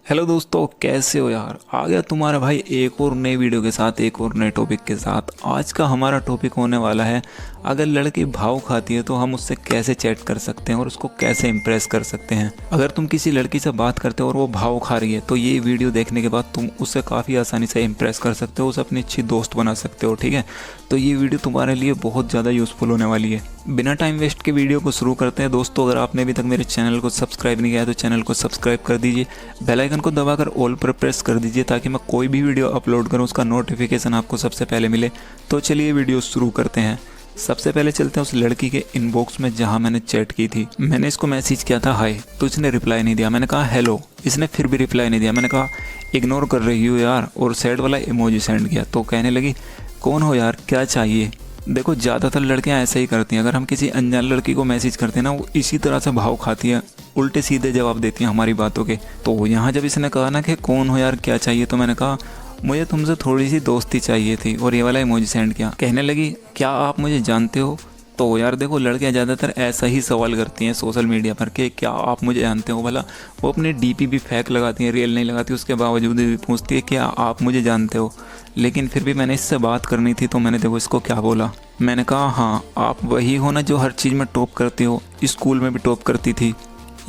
Hello दोस्तों, कैसे हो यार। आ गया तुम्हारा भाई एक और नई वीडियो के साथ, एक और नए टॉपिक के साथ। आज का हमारा टॉपिक होने वाला है, अगर लड़की भाव खाती है तो हम उससे कैसे चैट कर सकते हैं और उसको कैसे इम्प्रेस कर सकते हैं। अगर तुम किसी लड़की से बात करते हो और वो भाव खा रही है तो ये वीडियो देखने के बाद तुम उससे काफ़ी आसानी से इम्प्रेस कर सकते हो, उसे अपनी अच्छी दोस्त बना सकते हो। ठीक है, तो ये वीडियो तुम्हारे लिए बहुत ज़्यादा यूज़फुल होने वाली है। बिना टाइम वेस्ट के वीडियो को शुरू करते हैं। दोस्तों, अगर आपने अभी तक मेरे चैनल को सब्सक्राइब नहीं किया है तो चैनल को सब्सक्राइब कर दीजिए, बेल आइकन को दबाकर ऑल पर प्रेस कर दीजिए ताकि मैं कोई भी वीडियो अपलोड करूं उसका नोटिफिकेशन आपको सबसे पहले मिले। तो चलिए वीडियो शुरू करते हैं। सबसे पहले चलते हैं उस लड़की के इनबॉक्स में जहां मैंने चैट की थी। मैंने इसको मैसेज किया था हाय, तो इसने रिप्लाई नहीं दिया। मैंने कहा हेलो, इसने फिर भी रिप्लाई नहीं दिया। मैंने कहा इग्नोर कर रही हो यार, और सैड वाला इमोजी सेंड किया। तो कहने लगी कौन हो यार, क्या चाहिए। देखो, ज़्यादातर लड़कियां ऐसा ही करती हैं। अगर हम किसी अनजान लड़की को मैसेज करते हैं ना, वो इसी तरह से भाव खाती है, उल्टे सीधे जवाब देती हैं हमारी बातों के। तो यहाँ जब इसने कहा ना कि कौन हो यार, क्या चाहिए, तो मैंने कहा मुझे तुमसे थोड़ी सी दोस्ती चाहिए थी, और ये वाला इमोजी सेंड किया। कहने लगी क्या आप मुझे जानते हो। तो यार देखो, लड़कियां ज़्यादातर ऐसा ही सवाल करती हैं सोशल मीडिया पर कि क्या आप मुझे जानते हो। भला वो अपनी डीपी भी फेक लगाती हैं, रियल नहीं लगाती, उसके बावजूद भी पूछती है क्या आप मुझे जानते हो। लेकिन फिर भी मैंने इससे बात करनी थी, तो मैंने देखो इसको क्या बोला। मैंने कहा हाँ, आप वही हो ना जो हर चीज़ में टॉप करते हो, स्कूल में भी टॉप करती थी।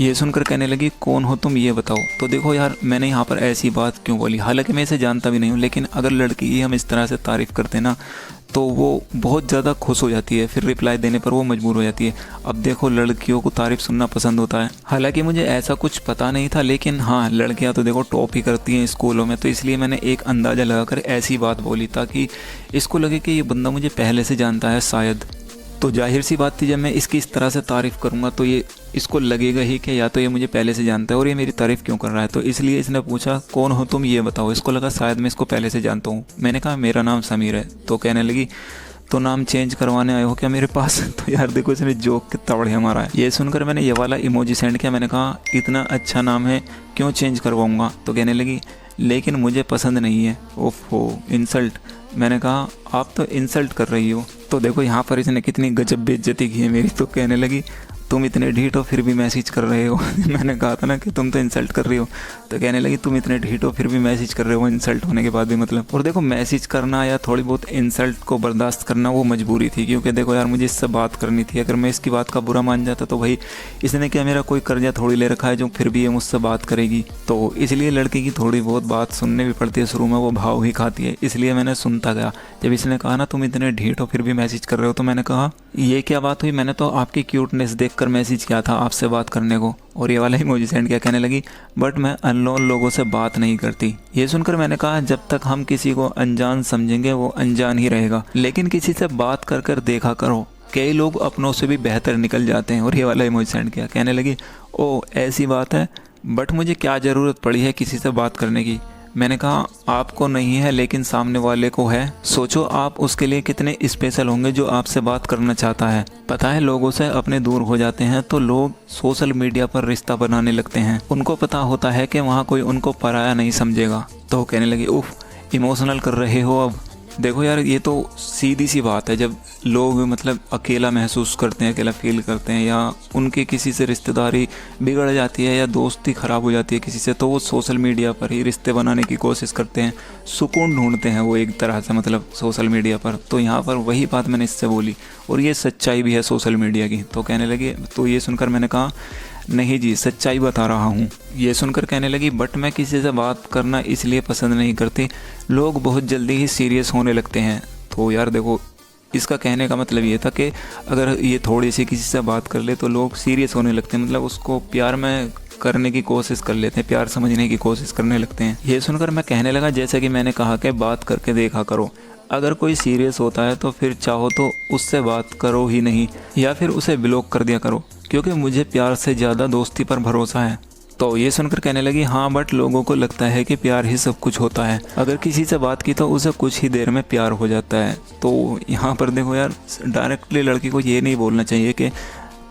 ये सुनकर कहने लगी कौन हो तुम, ये बताओ। तो देखो यार, मैंने यहाँ पर ऐसी बात क्यों बोली, हालांकि मैं इसे जानता भी नहीं हूँ, लेकिन अगर लड़की की हम इस तरह से तारीफ़ करते ना तो वो बहुत ज़्यादा खुश हो जाती है, फिर रिप्लाई देने पर वो मजबूर हो जाती है। अब देखो, लड़कियों को तारीफ़ सुनना पसंद होता है। हालांकि मुझे ऐसा कुछ पता नहीं था, लेकिन हाँ, लड़कियां तो देखो टॉप ही करती हैं स्कूलों में, तो इसलिए मैंने एक अंदाज़ा लगाकर ऐसी बात बोली ताकि इसको लगे कि ये बंदा मुझे पहले से जानता है शायद। तो जाहिर सी बात थी, जब मैं इसकी इस तरह से तारीफ़ करूँगा तो ये इसको लगेगा ही कि या तो ये मुझे पहले से जानता है और ये मेरी तारीफ़ क्यों कर रहा है। तो इसलिए इसने पूछा कौन हो तुम, ये बताओ। इसको लगा शायद मैं इसको पहले से जानता हूँ। मैंने कहा मेरा नाम समीर है। तो कहने लगी तो नाम चेंज करवाने आए हो क्या मेरे पास। तो यार देखो, इसने जोक कितना बढ़िया मारा है। ये सुनकर मैंने ये वाला इमोजी सेंड किया। मैंने कहा इतना अच्छा नाम है, क्यों चेंज करवाऊँगा। तो कहने लगी लेकिन मुझे पसंद नहीं है। ओफो, इंसल्ट। मैंने कहा आप तो इंसल्ट कर रही हो। तो देखो यहाँ पर इसने कितनी गजब बेइज्जती की है मेरी। तो कहने लगी तुम इतने ढीठ हो फिर भी मैसेज कर रहे हो। मैंने कहा था ना कि तुम तो इंसल्ट कर रही हो। तो कहने लगी तुम इतने ढीठ हो फिर भी मैसेज कर रहे हो, इंसल्ट होने के बाद भी मतलब। और देखो, मैसेज करना या थोड़ी बहुत इंसल्ट को बर्दाश्त करना वो मजबूरी थी, क्योंकि देखो यार, मुझे इससे बात करनी थी। अगर मैं इसकी बात का बुरा मान जाता तो भाई इसने क्या मेरा कोई कर्जा थोड़ी ले रखा है जो फिर भी ये मुझसे बात करेगी। तो इसलिए लड़की की थोड़ी बहुत बात सुनने भी पड़ती है। शुरू में वो भाव ही खाती है, इसलिए मैंने सुनता गया। जब इसने कहा ना तुम इतने ढीठ हो फिर भी मैसेज कर रहे हो, तो मैंने कहा ये क्या बात हुई, मैंने तो आपकी क्यूटनेस देखकर मैसेज किया था आपसे बात करने को। और ये वाला इमोजी सेंड किया। कहने लगी बट मैं अननोन लोगों से बात नहीं करती। ये सुनकर मैंने कहा जब तक हम किसी को अनजान समझेंगे वो अनजान ही रहेगा, लेकिन किसी से बात कर कर देखा करो, कई लोग अपनों से भी बेहतर निकल जाते हैं। और ये वाला इमोजी सेंड किया। कहने लगी ओ ऐसी बात है, बट मुझे क्या ज़रूरत पड़ी है किसी से बात करने की। मैंने कहा आपको नहीं है लेकिन सामने वाले को है। सोचो आप उसके लिए कितने स्पेशल होंगे जो आपसे बात करना चाहता है। पता है, लोगों से अपने दूर हो जाते हैं तो लोग सोशल मीडिया पर रिश्ता बनाने लगते हैं। उनको पता होता है कि वहाँ कोई उनको पराया नहीं समझेगा। तो कहने लगी उफ, इमोशनल कर रहे हो अब। देखो यार, ये तो सीधी सी बात है। जब लोग मतलब अकेला महसूस करते हैं, अकेला फील करते हैं, या उनके किसी से रिश्तेदारी बिगड़ जाती है या दोस्ती ख़राब हो जाती है किसी से, तो वो सोशल मीडिया पर ही रिश्ते बनाने की कोशिश करते हैं, सुकून ढूंढते हैं वो एक तरह से, मतलब सोशल मीडिया पर। तो यहाँ पर वही बात मैंने इससे बोली, और ये सच्चाई भी है सोशल मीडिया की। तो कहने लगी, तो ये सुनकर मैंने कहा नहीं जी, सच्चाई बता रहा हूँ। ये सुनकर कहने लगी बट मैं किसी से बात करना इसलिए पसंद नहीं करती, लोग बहुत जल्दी ही सीरियस होने लगते हैं। तो यार देखो, इसका कहने का मतलब ये था कि अगर ये थोड़ी सी किसी से बात कर ले तो लोग सीरियस होने लगते हैं, मतलब उसको प्यार में करने की कोशिश कर लेते हैं, प्यार समझने की कोशिश करने लगते हैं। ये सुनकर मैं कहने लगा जैसे कि मैंने कहा कि बात करके देखा करो। अगर कोई सीरियस होता है तो फिर चाहो तो उससे बात करो ही नहीं, या फिर उसे ब्लॉक कर दिया करो, क्योंकि मुझे प्यार से ज़्यादा दोस्ती पर भरोसा है। तो ये सुनकर कहने लगी हाँ, बट लोगों को लगता है कि प्यार ही सब कुछ होता है। अगर किसी से बात की तो उसे कुछ ही देर में प्यार हो जाता है। तो यहाँ पर देखो यार, डायरेक्टली लड़की को ये नहीं बोलना चाहिए कि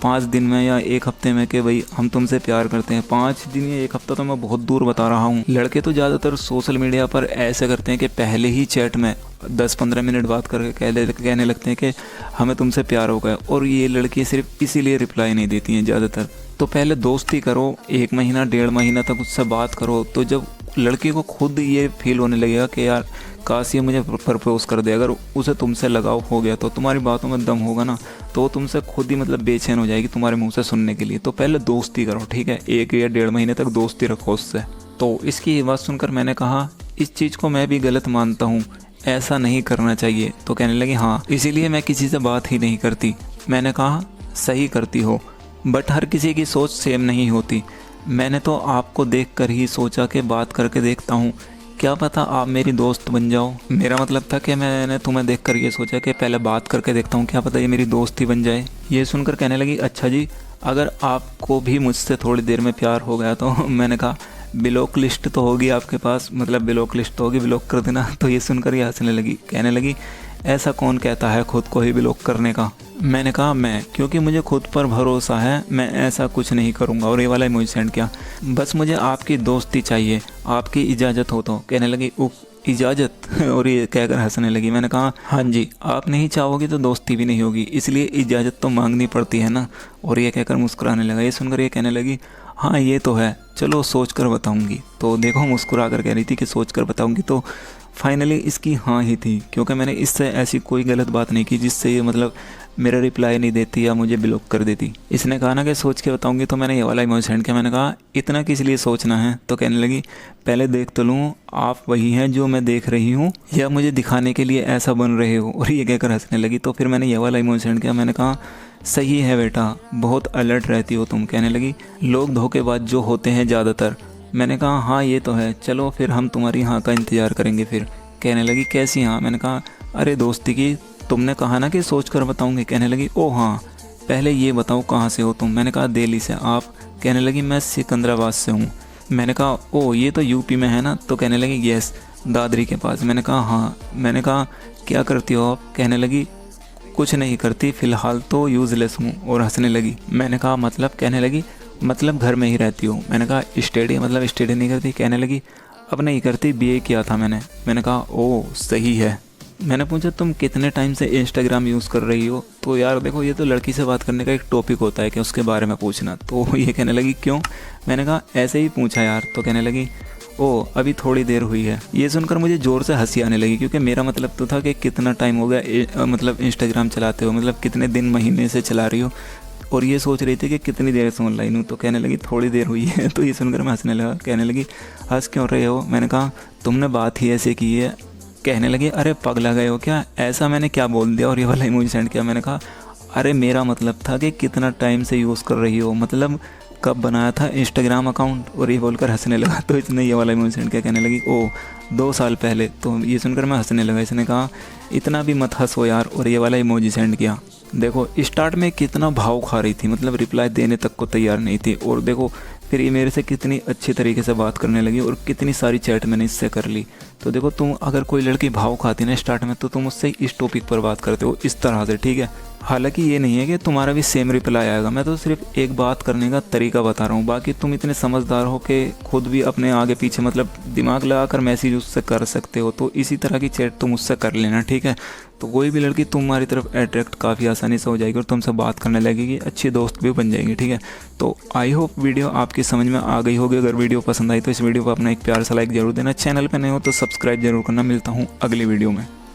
5 दिन में या 1 हफ्ते में कि भाई हम तुमसे प्यार करते हैं। 5 दिन या 1 हफ्ता तो मैं बहुत दूर बता रहा हूँ। लड़के तो ज़्यादातर सोशल मीडिया पर ऐसे करते हैं कि पहले ही चैट में 10-15 मिनट बात करके कहने लगते हैं कि हमें तुमसे प्यार हो गया, और ये लड़की सिर्फ इसीलिए रिप्लाई नहीं देती हैं ज़्यादातर। तो पहले दोस्ती करो, 1 महीना 1.5 महीना तक उससे बात करो। तो जब लड़की को खुद ये फील होने लगेगा कि यार काश ये मुझे प्रपोज कर दे, अगर उसे तुमसे लगाव हो गया तो तुम्हारी बातों में दम होगा ना, तो वो तुमसे खुद ही मतलब बेचैन हो जाएगी तुम्हारे मुंह से सुनने के लिए। तो पहले दोस्ती करो, ठीक है, 1 या 1.5 महीने तक दोस्ती रखो उससे। तो इसकी ये बात सुनकर मैंने कहा इस चीज़ को मैं भी गलत मानता हूँ, ऐसा नहीं करना चाहिए। तो कहने लगी हाँ, इसीलिए मैं किसी से बात ही नहीं करती। मैंने कहा सही करती हो, बट हर किसी की सोच सेम नहीं होती। मैंने तो आपको देखकर ही सोचा कि बात करके देखता हूँ, क्या पता आप मेरी दोस्त बन जाओ। मेरा मतलब था कि मैंने तुम्हें देखकर ये सोचा कि पहले बात करके देखता हूँ, क्या पता ये मेरी दोस्त ही बन जाए। ये सुनकर कहने लगी अच्छा जी, अगर आपको भी मुझसे थोड़ी देर में प्यार हो गया तो मैंने कहा ब्लॉक लिस्ट तो होगी आपके पास, मतलब ब्लॉक लिस्ट तो होगी, ब्लॉक कर देना। तो ये सुनकर ये हंसने लगी, कहने लगी ऐसा कौन कहता है खुद को ही ब्लॉक करने का। मैंने कहा मैं, क्योंकि मुझे खुद पर भरोसा है, मैं ऐसा कुछ नहीं करूँगा। और ये वाला इमोजी सेंड किया, बस मुझे आपकी दोस्ती चाहिए, आपकी इजाज़त हो तो। कहने लगी इजाज़त और ये कहकर हंसने लगी। मैंने कहा हाँ जी, आप नहीं चाहोगी तो दोस्ती भी नहीं होगी, इसलिए इजाज़त तो मांगनी पड़ती है ना। और ये कहकर मुस्कुराने लगा। ये सुनकर ये कहने लगी हाँ ये तो है, चलो सोच कर बताऊँगी। तो देखो मुस्कुरा कर कह रही थी कि सोच कर बताऊँगी। तो फाइनली इसकी हाँ ही थी, क्योंकि मैंने इससे ऐसी कोई गलत बात नहीं की जिससे ये मतलब मेरा रिप्लाई नहीं देती या मुझे ब्लॉक कर देती। इसने कहा ना कि सोच के बताऊंगी, तो मैंने ये वाला इमोजी सेंड किया। मैंने कहा इतना किस लिए सोचना है। तो कहने लगी पहले देख तो लूँ आप वही हैं जो मैं देख रही हूँ, या मुझे दिखाने के लिए ऐसा बन रहे हो। और ये कहकर हंसने लगी। तो फिर मैंने ये वाला इमोजी सेंड किया। मैंने कहा सही है बेटा, बहुत अलर्ट रहती हो तुम। कहने लगी लोग धोखेबाज जो होते हैं ज़्यादातर। मैंने कहा हाँ ये तो है, चलो फिर हम तुम्हारी हाँ का इंतज़ार करेंगे फिर। कहने लगी कैसी हाँ। मैंने कहा अरे दोस्ती की, तुमने कहा ना कि सोच कर बताऊँगी। कहने लगी ओ हाँ, पहले ये बताओ कहाँ से हो तुम। मैंने कहा दिल्ली से। आप। कहने लगी मैं सिकंदराबाद से हूँ। मैंने कहा ओ ये तो यूपी में है ना। तो कहने लगी यस, दादरी के पास। मैंने कहा हाँ। मैंने कहा क्या करती हो आप। कहने लगी कुछ नहीं करती, फ़िलहाल तो यूज़लेस हूँ। और हंसने लगी। मैंने कहा मतलब। कहने लगी मतलब घर में ही रहती हूँ। मैंने कहा स्टडी, मतलब स्टडी नहीं करती। कहने लगी अब नहीं करती, बीए किया था मैंने। मैंने कहा ओ सही है। मैंने पूछा तुम कितने टाइम से इंस्टाग्राम यूज़ कर रही हो। तो यार देखो ये तो लड़की से बात करने का एक टॉपिक होता है कि उसके बारे में पूछना। तो ये कहने लगी क्यों। मैंने कहा ऐसे ही पूछा यार। तो कहने लगी ओ अभी थोड़ी देर हुई है। ये सुनकर मुझे ज़ोर से हंसी आने लगी, क्योंकि मेरा मतलब तो था कि कितना टाइम हो गया मतलब इंस्टाग्राम चलाते हो, मतलब कितने दिन महीने से चला रही हो। और ये सोच रही थी कि कितनी देर से ऑनलाइन हूँ। तो कहने लगी थोड़ी देर हुई है। तो ये सुनकर मैं हंसने लगा। कहने लगी हंस क्यों रहे हो। मैंने कहा तुमने बात ही ऐसे की है। कहने लगी अरे पगला गए हो क्या, ऐसा मैंने क्या बोल दिया। और ये वाला इमोजी सेंड किया। मैंने कहा अरे मेरा मतलब था कि कितना टाइम से यूज़ कर रही हो, मतलब कब बनाया था इंस्टाग्राम अकाउंट। और ये बोलकर हंसने लगा। तो इसने ये वाला इमोजी सेंड किया। कहने लगी ओ 2 साल पहले। तो ये सुनकर मैं हंसने लगा। इसने कहा इतना भी मत हंसो यार। और ये वाला इमोजी सेंड किया। देखो स्टार्ट में कितना भाव खा रही थी, मतलब रिप्लाई देने तक को तैयार नहीं थी। और देखो फिर ये मेरे से कितनी अच्छी तरीके से बात करने लगी, और कितनी सारी चैट मैंने इससे कर ली। तो देखो तुम अगर कोई लड़की भाव खाती ना स्टार्ट में, तो तुम उससे इस टॉपिक पर बात करते हो इस तरह से, ठीक है। हालांकि ये नहीं है कि तुम्हारा भी सेम रिप्लाई आएगा, मैं तो सिर्फ एक बात करने का तरीका बता रहा हूँ। बाकी तुम इतने समझदार हो कि खुद भी अपने आगे पीछे मतलब दिमाग लगाकर मैसेज उससे कर सकते हो। तो इसी तरह की चैट तुम उससे कर लेना, ठीक है। तो कोई भी लड़की तुम्हारी तरफ अट्रैक्ट काफ़ी आसानी से हो जाएगी और तुमसे बात करने लगेगी, अच्छी दोस्त भी बन जाएगी, ठीक है। तो आई होप वीडियो आपकी समझ में आ गई होगी। अगर वीडियो पसंद आई तो इस वीडियो को अपना एक प्यार सा लाइक जरूर देना। चैनल पर नए हो तो सब्सक्राइब जरूर करना। मिलता हूँ अगली वीडियो में।